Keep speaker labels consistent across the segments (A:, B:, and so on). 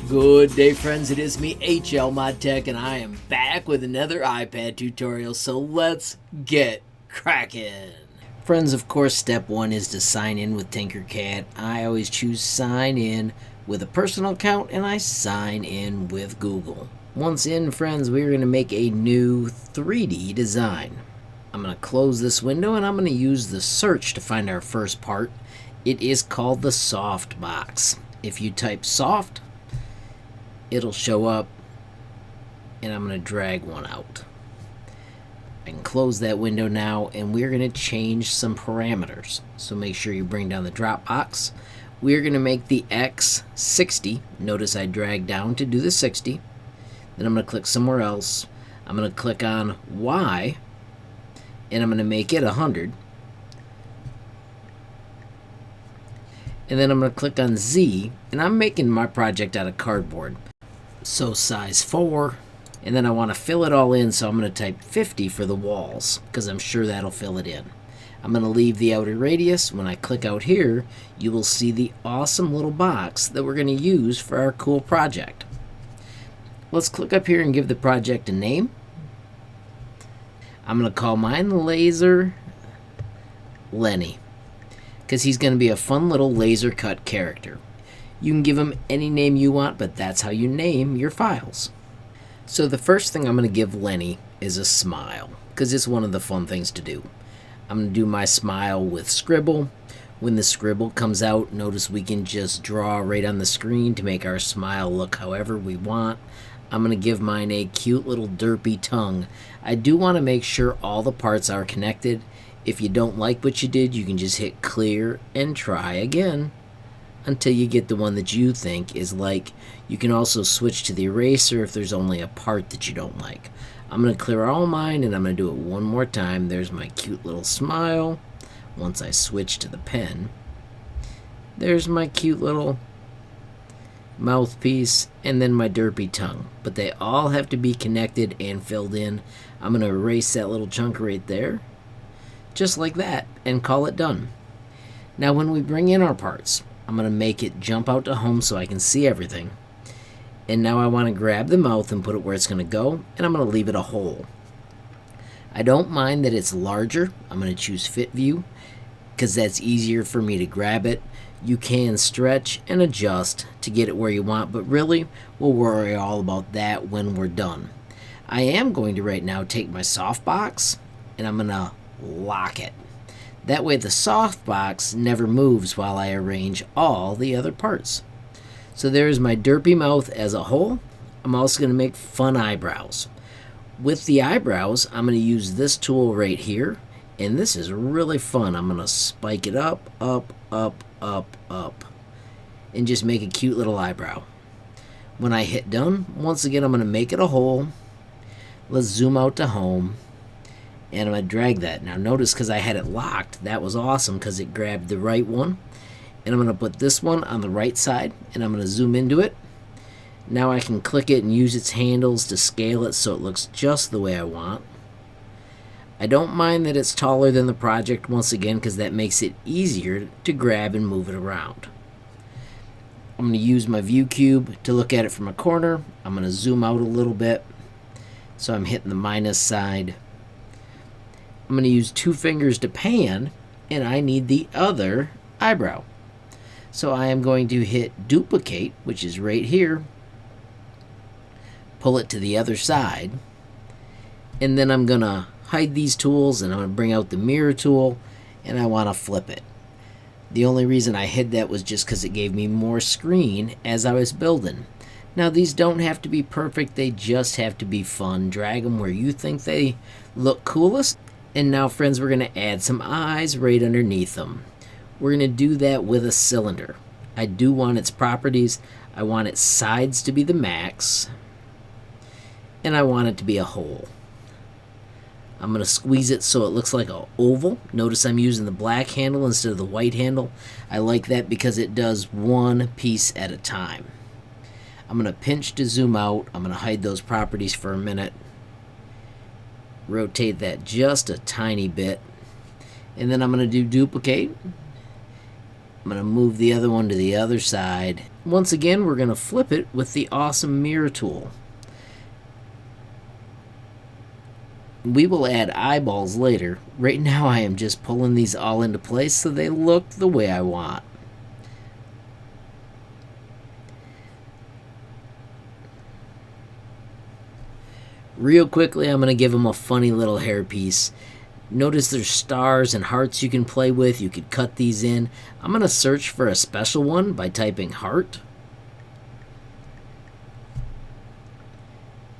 A: Good day, friends. It is me, HLModTech, and I am back with another iPad tutorial, so let's get cracking. Friends, of course, step one is to sign in with Tinkercad. I always choose sign in with a personal account, and I sign in with Google. Once in, friends, we're going to make a new 3D design. I'm going to close this window, and I'm going to use the search to find our first part. It is called the soft box. If you type soft, it'll show up, and I'm going to drag one out. I can close that window now, and we're going to change some parameters. So make sure you bring down the drop box. We're going to make the X 60. Notice I drag down to do the 60. Then I'm going to click somewhere else. I'm going to click on Y, and I'm going to make it 100. And then I'm going to click on Z, and I'm making my project out of cardboard. So size 4, and then I want to fill it all in, so I'm going to type 50 for the walls, because I'm sure that'll fill it in. I'm going to leave the outer radius. When I click out here, you will see the awesome little box that we're going to use for our cool project. Let's click up here and give the project a name. I'm going to call mine Laser Lenny, because he's going to be a fun little laser cut character. You can give him any name you want, but that's how you name your files. So the first thing I'm going to give Lenny is a smile, because it's one of the fun things to do. I'm going to do my smile with Scribble. When the Scribble comes out, notice we can just draw right on the screen to make our smile look however we want. I'm going to give mine a cute little derpy tongue. I do want to make sure all the parts are connected. If you don't like what you did, you can just hit clear and try again until you get the one that you think is like. You can also switch to the eraser if there's only a part that you don't like. I'm going to clear all mine, and I'm going to do it one more time. There's my cute little smile. Once I switch to the pen, there's my cute little mouthpiece, and then my derpy tongue. But they all have to be connected and filled in. I'm going to erase that little chunk right there, just like that, and call it done. Now when we bring in our parts, I'm going to make it jump out to home so I can see everything. And now I want to grab the mouth and put it where it's going to go, and I'm going to leave it a hole. I don't mind that it's larger. I'm going to choose Fit View, because that's easier for me to grab it. You can stretch and adjust to get it where you want, but really, we'll worry all about that when we're done. I am going to right now take my softbox, and I'm going to lock it. That way the softbox never moves while I arrange all the other parts. So there's my derpy mouth as a whole. I'm also going to make fun eyebrows. With the eyebrows, I'm going to use this tool right here, and this is really fun. I'm going to spike it up, up, up, up, up, and just make a cute little eyebrow. When I hit done, once again, I'm going to make it a hole. Let's zoom out to home. And I'm going to drag that. Now notice, because I had it locked, that was awesome because it grabbed the right one. And I'm going to put this one on the right side, and I'm going to zoom into it. Now I can click it and use its handles to scale it so it looks just the way I want. I don't mind that it's taller than the project once again, because that makes it easier to grab and move it around. I'm going to use my view cube to look at it from a corner. I'm going to zoom out a little bit, so I'm hitting the minus side. I'm going to use 2 fingers to pan, and I need the other eyebrow. So I am going to hit duplicate, which is right here, pull it to the other side, and then I'm going to hide these tools, and I'm going to bring out the mirror tool, and I want to flip it. The only reason I hid that was just because it gave me more screen as I was building. Now these don't have to be perfect, they just have to be fun. Drag them where you think they look coolest. And now, friends, we're going to add some eyes right underneath them. We're going to do that with a cylinder. I do want its properties. I want its sides to be the max, and I want it to be a hole. I'm going to squeeze it so it looks like an oval. Notice I'm using the black handle instead of the white handle. I like that because it does one piece at a time. I'm going to pinch to zoom out. I'm going to hide those properties for a minute. Rotate that just a tiny bit, and then I'm going to do duplicate, I'm going to move the other one to the other side. Once again, we're going to flip it with the awesome mirror tool. We will add eyeballs later. Right now I am just pulling these all into place so they look the way I want. Real quickly, I'm going to give them a funny little hairpiece. Notice there's stars and hearts you can play with. You could cut these in. I'm going to search for a special one by typing heart.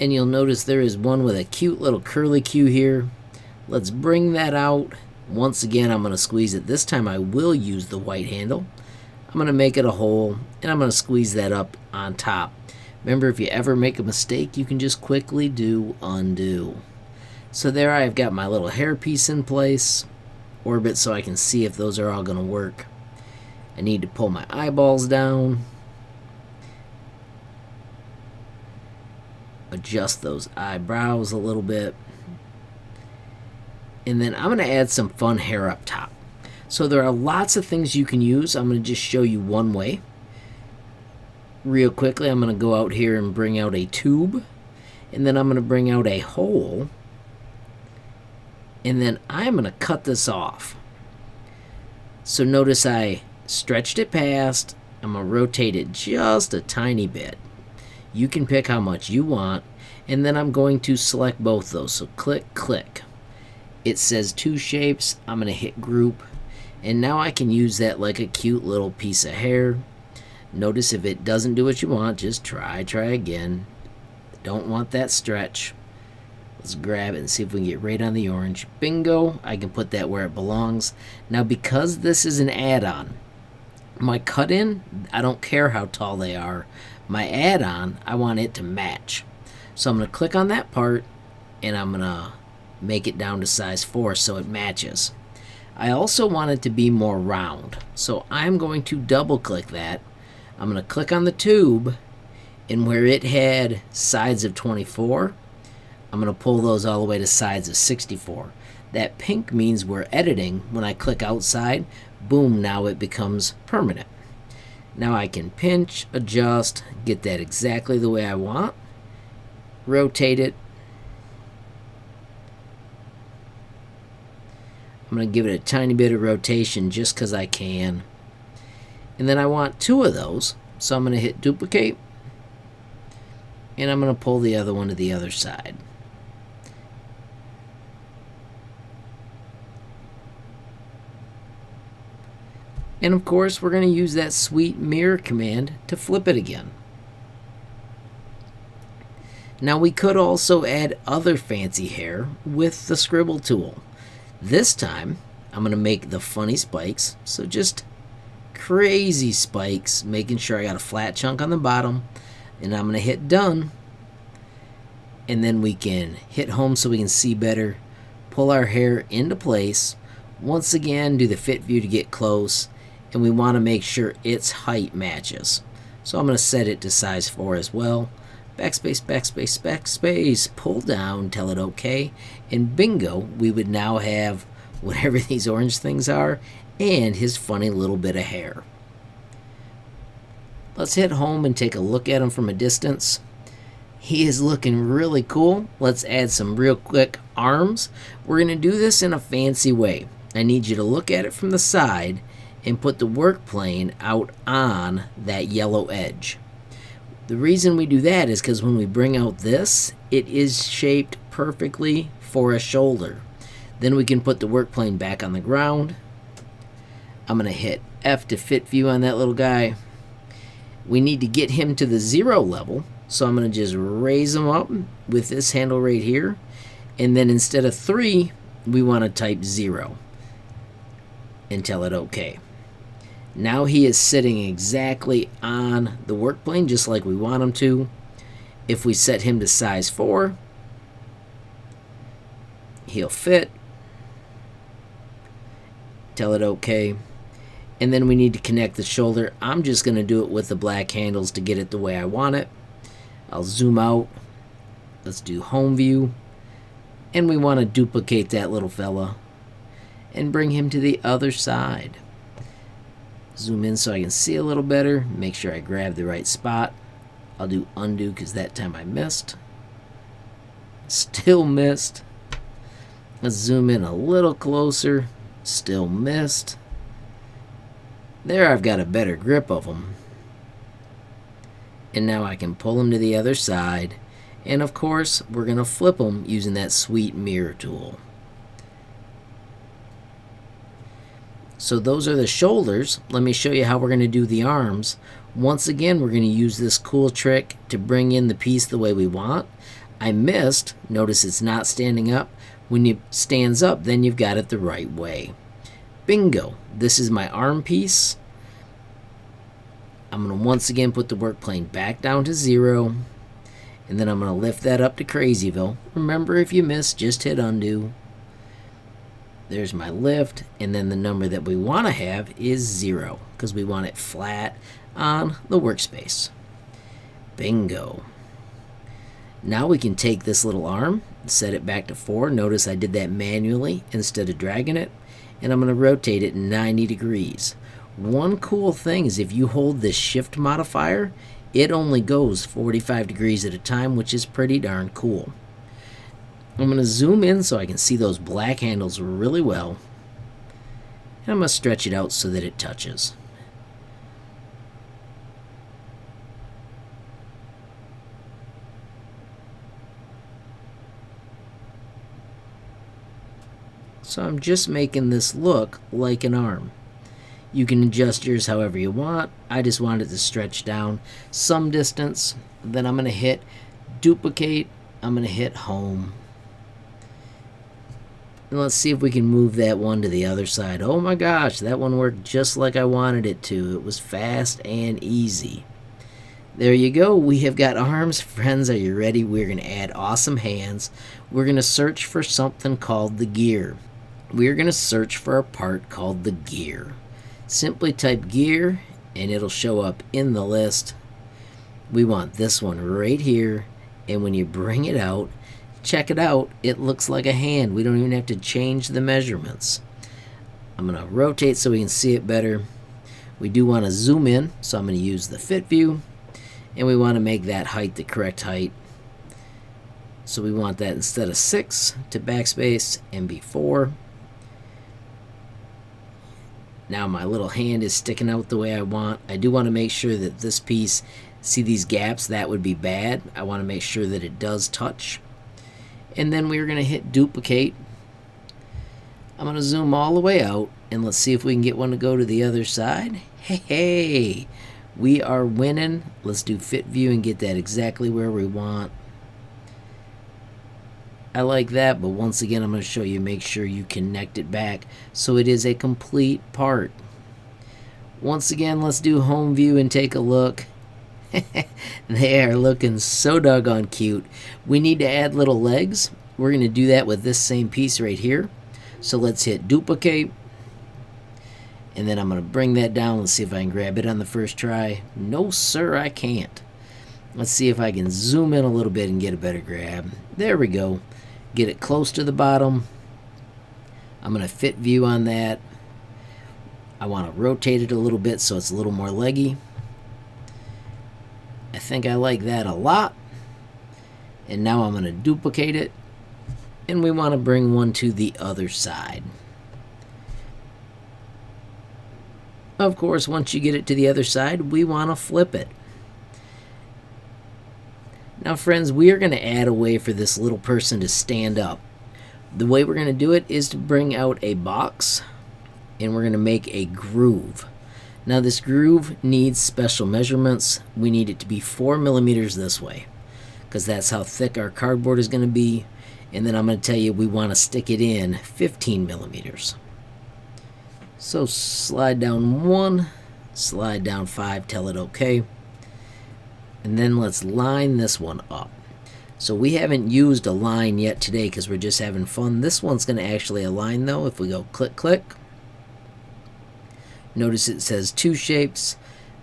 A: And you'll notice there is one with a cute little curly Q here. Let's bring that out. Once again, I'm going to squeeze it. This time I will use the white handle. I'm going to make it a hole, and I'm going to squeeze that up on top. Remember, if you ever make a mistake, you can just quickly do undo. So there I've got my little hairpiece in place. Orbit so I can see if those are all going to work. I need to pull my eyeballs down. Adjust those eyebrows a little bit. And then I'm going to add some fun hair up top. So there are lots of things you can use. I'm going to just show you one way. Real quickly, I'm going to go out here and bring out a tube. And then I'm going to bring out a hole. And then I'm going to cut this off. So notice I stretched it past. I'm going to rotate it just a tiny bit. You can pick how much you want, and then I'm going to select both those. So click, click. It says two shapes. I'm going to hit group, and now I can use that like a cute little piece of hair. Notice if it doesn't do what you want, just try again. Don't want that stretch. Let's grab it and see if we can get right on the orange. Bingo, I can put that where it belongs. Now because this is an add-on, my cut-in, I don't care how tall they are. My add-on, I want it to match. So I'm going to click on that part, and I'm going to make it down to size 4 so it matches. I also want it to be more round. So I'm going to double-click that. I'm going to click on the tube, and where it had sides of 24, I'm going to pull those all the way to sides of 64. That pink means we're editing. When I click outside, boom, now it becomes permanent. Now I can pinch, adjust, get that exactly the way I want, rotate it. I'm going to give it a tiny bit of rotation just because I can. And then I want 2 of those, so I'm going to hit duplicate, and I'm going to pull the other one to the other side. And of course, we're going to use that sweet mirror command to flip it again. Now we could also add other fancy hair with the Scribble tool. This time, I'm going to make the funny spikes. So just crazy spikes, making sure I got a flat chunk on the bottom. And I'm going to hit done. And then we can hit home so we can see better. Pull our hair into place. Once again, do the fit view to get close. And we want to make sure its height matches. So I'm going to set it to size 4 as well. Backspace, backspace, backspace, pull down, tell it OK, and bingo, we would now have whatever these orange things are and his funny little bit of hair. Let's hit home and take a look at him from a distance. He is looking really cool. Let's add some real quick arms. We're going to do this in a fancy way. I need you to look at it from the side and put the work plane out on that yellow edge. The reason we do that is because when we bring out this, it is shaped perfectly for a shoulder. Then we can put the work plane back on the ground. I'm going to hit F to fit view on that little guy. We need to get him to the 0 level, so I'm going to just raise him up with this handle right here. And then instead of 3, we want to type 0 and tell it OK. Now he is sitting exactly on the work plane just like we want him to. If we set him to size 4, he'll fit. Tell it OK. And then we need to connect the shoulder. I'm just going to do it with the black handles to get it the way I want it. I'll zoom out. Let's do home view. And we want to duplicate that little fella and bring him to the other side. Zoom in so I can see a little better. Make sure I grab the right spot. I'll do undo because that time I missed. Still missed. Let's zoom in a little closer. Still missed. There, I've got a better grip of them. And now I can pull them to the other side. And of course, we're going to flip them using that sweet mirror tool. So those are the shoulders. Let me show you how we're going to do the arms. Once again, we're going to use this cool trick to bring in the piece the way we want. I missed. Notice it's not standing up. When it stands up, then you've got it the right way. Bingo. This is my arm piece. I'm going to once again put the work plane back down to 0. And then I'm going to lift that up to Crazyville. Remember, if you miss, just hit undo. There's my lift. And then the number that we want to have is 0 because we want it flat on the workspace. Bingo. Now we can take this little arm, set it back to 4. Notice I did that manually instead of dragging it. And I'm going to rotate it 90 degrees. One cool thing is if you hold this shift modifier, it only goes 45 degrees at a time, which is pretty darn cool. I'm going to zoom in so I can see those black handles really well. And I'm going to stretch it out so that it touches. So I'm just making this look like an arm. You can adjust yours however you want. I just want it to stretch down some distance. Then I'm going to hit duplicate. I'm going to hit home. And let's see if we can move that one to the other side. Oh my gosh, that one worked just like I wanted it to. It was fast and easy. There you go. We have got arms. Friends, are you ready? We're going to add awesome hands. We're going to search for something called the gear. We're going to search for a part called the gear. Simply type gear and it'll show up in the list. We want this one right here, and when you bring it out, check it out, it looks like a hand. We don't even have to change the measurements. I'm going to rotate so we can see it better. We do want to zoom in, so I'm going to use the fit view, and we want to make that height the correct height. So we want that instead of 6 to backspace and be 4. Now my little hand is sticking out the way I want. I do want to make sure that this piece, see these gaps, that would be bad. I want to make sure that it does touch. And then we're going to hit duplicate. I'm going to zoom all the way out, and let's see if we can get one to go to the other side. Hey, we are winning. Let's do fit view and get that exactly where we want. I like that, but once again, I'm going to show you, make sure you connect it back so it is a complete part. Once again, let's do home view and take a look. They are looking so doggone cute. We need to add little legs. We're going to do that with this same piece right here. So let's hit duplicate. And then I'm going to bring that down. Let's see if I can grab it on the first try. No, sir, I can't. Let's see if I can zoom in a little bit and get a better grab. There we go. Get it close to the bottom. I'm going to fit view on that. I want to rotate it a little bit so it's a little more leggy. I think I like that a lot. And now I'm going to duplicate it. And we want to bring one to the other side. Of course, once you get it to the other side, we want to flip it. Now, friends, we are going to add a way for this little person to stand up. The way we're going to do it is to bring out a box, and we're going to make a groove. Now, this groove needs special measurements. We need it to be 4 millimeters this way, because that's how thick our cardboard is going to be. And then I'm going to tell you we want to stick it in 15 millimeters. So slide down 1, slide down 5, tell it okay. And then let's line this one up. So we haven't used a line yet today because we're just having fun. This one's going to actually align though. If we go click, click. Notice it says 2 shapes.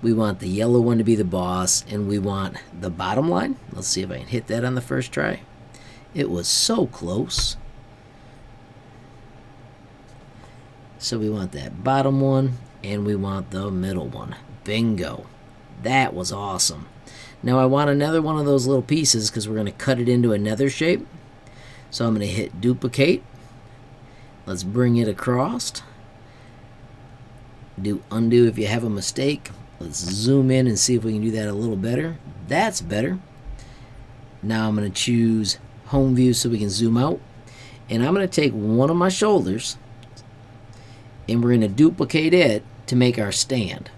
A: We want the yellow one to be the boss, and we want the bottom line. Let's see if I can hit that on the first try. It was so close. So we want that bottom one. and we want the middle one. Bingo. That was awesome. Now I want another one of those little pieces because we're going to cut it into another shape. So I'm going to hit duplicate. Let's bring it across. Do undo if you have a mistake. Let's zoom in and see if we can do that a little better. That's better. Now I'm going to choose home view so we can zoom out. And I'm going to take one of my shoulders and we're going to duplicate it to make our stand.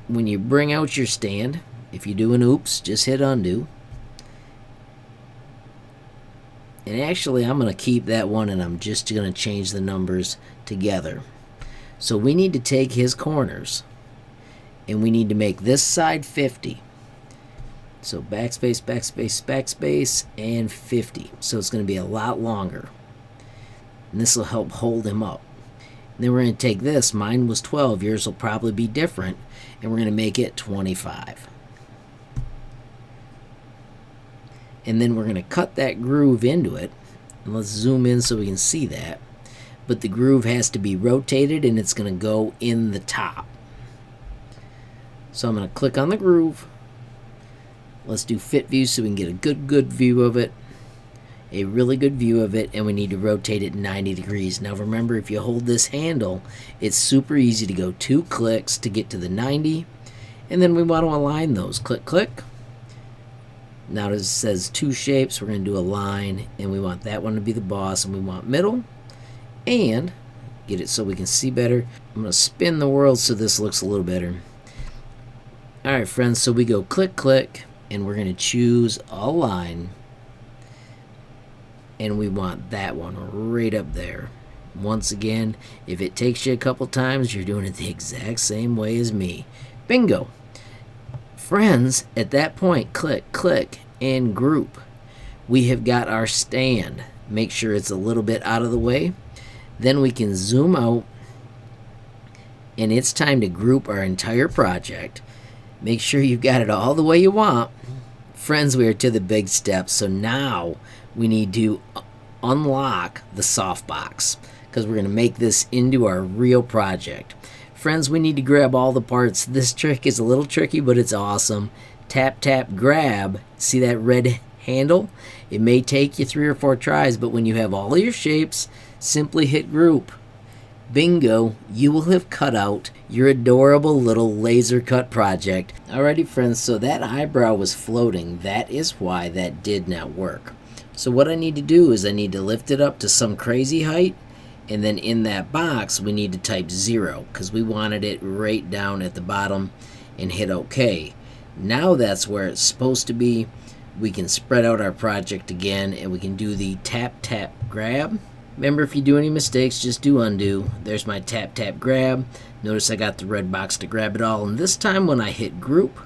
A: When you bring out your stand, if you do an oops, just hit undo. And actually I'm going to keep that one and I'm just going to change the numbers together. So we need to take his corners and we need to make this side 50. So backspace, backspace, backspace, and 50. So it's going to be a lot longer. And this will help hold him up. And then we're going to take this. Mine was 12. Yours will probably be different. And we're going to make it 25. And then we're going to cut that groove into it. And let's zoom in so we can see that. But the groove has to be rotated and it's going to go in the top. So I'm going to click on the groove. Let's do fit view so we can get a good view of it. A really good view of it, and we need to rotate it 90 degrees. Now remember, if you hold this handle, it's super easy to go 2 clicks to get to the 90. And then we want to align those. Click, click. Now it says 2 shapes. We're going to do a line, and we want that one to be the boss, and we want middle. And get it so we can see better. I'm going to spin the world so this looks a little better. Alright friends, so we go click, click, and we're going to choose a line. And we want that one right up there. Once again, if it takes you a couple times, you're doing it the exact same way as me. Bingo. Friends, at that point, click, click, and group. We have got our stand. Make sure it's a little bit out of the way. Then we can zoom out. And it's time to group our entire project. Make sure you've got it all the way you want. Friends, we are to the big step. So now we need to unlock the softbox because we're going to make this into our real project. Friends, we need to grab all the parts. This trick is a little tricky, but it's awesome. Tap, tap, grab. See that red handle? It may take you 3 or 4 tries, but when you have all of your shapes, simply hit group. Bingo, you will have cut out your adorable little laser cut project. Alrighty friends, so that eyebrow was floating. That is why that did not work. So what I need to do is I need to lift it up to some crazy height, and then in that box we need to type 0 because we wanted it right down at the bottom, and hit OK. Now that's where it's supposed to be. We can spread out our project again and we can do the tap tap grab. Remember, if you do any mistakes, just do undo. There's my tap tap grab. Notice I got the red box to grab it all, and this time when I hit group,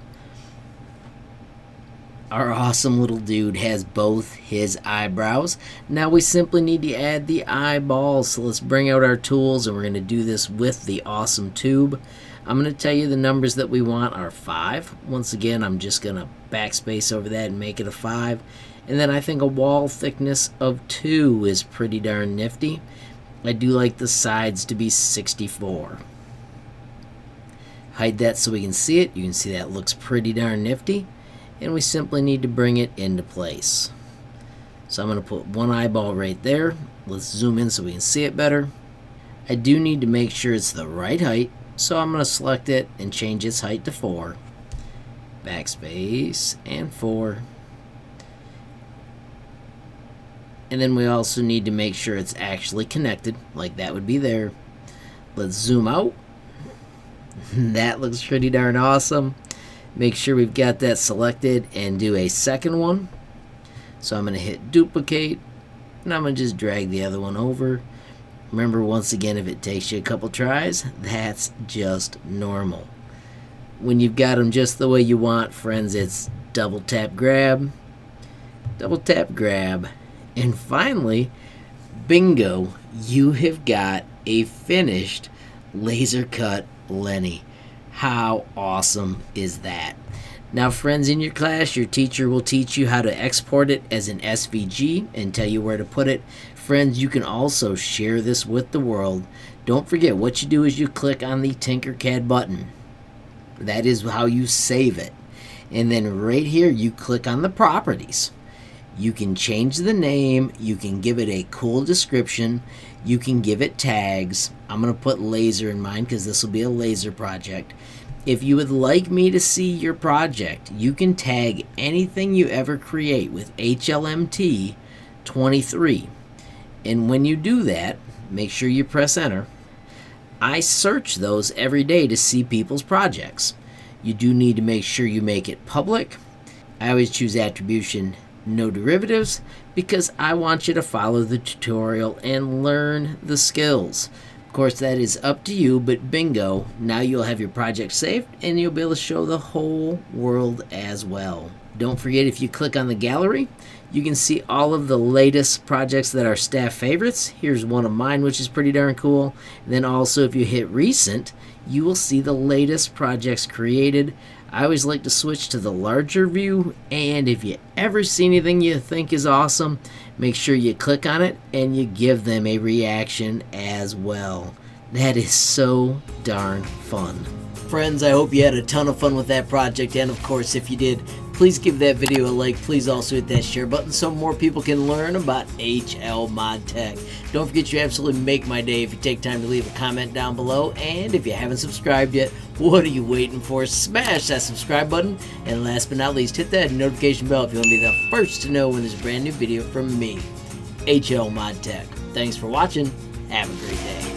A: our awesome little dude has both his eyebrows. Now we simply need to add the eyeballs. So let's bring out our tools and we're going to do this with the awesome tube. I'm going to tell you the numbers that we want are 5. Once again, I'm just going to backspace over that and make it a 5. And then I think a wall thickness of 2 is pretty darn nifty. I do like the sides to be 64. Hide that so we can see it. You can see that looks pretty darn nifty. And we simply need to bring it into place. So I'm going to put one eyeball right there. Let's zoom in so we can see it better. I do need to make sure it's the right height. So I'm going to select it and change its height to 4. Backspace and 4. And then we also need to make sure it's actually connected, like that would be there. Let's zoom out. That looks pretty darn awesome. Make sure we've got that selected and do a second one. So I'm going to hit duplicate, and I'm going to just drag the other one over. Remember, once again, if it takes you a couple tries, that's just normal. When you've got them just the way you want, friends, it's double tap grab, and finally, bingo, you have got a finished laser cut Lenny. How awesome is that? Now friends, in your class, your teacher will teach you how to export it as an SVG and tell you where to put it. Friends, you can also share this with the world. Don't forget, what you do is you click on the Tinkercad button. That is how you save it. And then right here, you click on the properties. You can change the name, you can give it a cool description, you can give it tags. I'm going to put laser in mine because this will be a laser project. If you would like me to see your project, you can tag anything you ever create with HLMT23. And when you do that, make sure you press enter. I search those every day to see people's projects. You do need to make sure you make it public. I always choose attribution, no derivatives, because I want you to follow the tutorial and learn the skills. Of course, that is up to you, but bingo, now you'll have your project saved and you'll be able to show the whole world as well. Don't forget, if you click on the gallery, you can see all of the latest projects that are staff favorites. Here's one of mine, which is pretty darn cool. And then also, if you hit recent, you will see the latest projects created. I always like to switch to the larger view, and if you ever see anything you think is awesome, make sure you click on it and you give them a reaction as well. That is so darn fun. Friends, I hope you had a ton of fun with that project, and of course, if you did, please give that video a like. Please also hit that share button so more people can learn about HLModTech. Don't forget, you absolutely make my day if you take time to leave a comment down below. And if you haven't subscribed yet, what are you waiting for? Smash that subscribe button. And last but not least, hit that notification bell if you want to be the first to know when there's a brand new video from me, HLModTech. Thanks for watching. Have a great day.